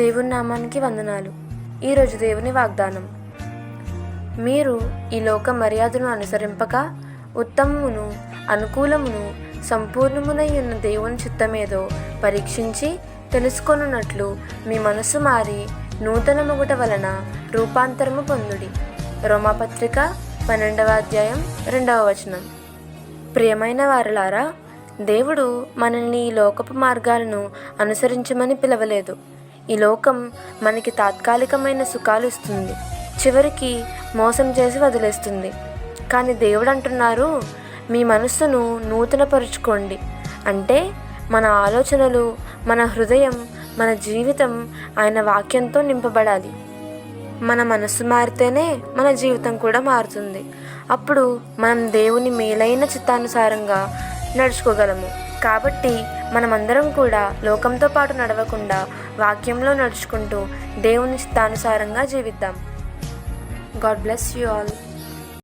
దేవుని నామానికి వందనాలు. ఈరోజు దేవుని వాగ్దానం: మీరు ఈ లోక మర్యాదను అనుసరింపక ఉత్తమమును అనుకూలమును సంపూర్ణమునై ఉన్న దేవుని చిత్తమేదో పరీక్షించి తెలుసుకొనున్నట్లు మీ మనసు మారి నూతన మొగుట వలన రూపాంతరము పొందుడి. రోమాపత్రిక 12వ అధ్యాయం 2వ వచనం. ప్రియమైన వారలారా, దేవుడు మనల్ని ఈ లోకపు మార్గాలను అనుసరించమని పిలవలేదు. ఈ లోకం మనకి తాత్కాలికమైన సుఖాలు ఇస్తుంది, చివరికి మోసం చేసి వదిలేస్తుంది. కానీ దేవుడు అంటున్నారు, మీ మనస్సును నూతనపరుచుకోండి. అంటే మన ఆలోచనలు, మన హృదయం, మన జీవితం ఆయన వాక్యంతో నింపబడాలి. మన మనస్సు మారితేనే మన జీవితం కూడా మారుతుంది. అప్పుడు మనం దేవుని మేలైన చిత్తానుసారంగా నడుచుకోగలము. కాబట్టి మనమందరం కూడా లోకంతో పాటు నడవకుండా వాక్యంలో నడుచుకుంటూ దేవుని చిత్తానుసారంగా జీవిద్దాం. God bless you all.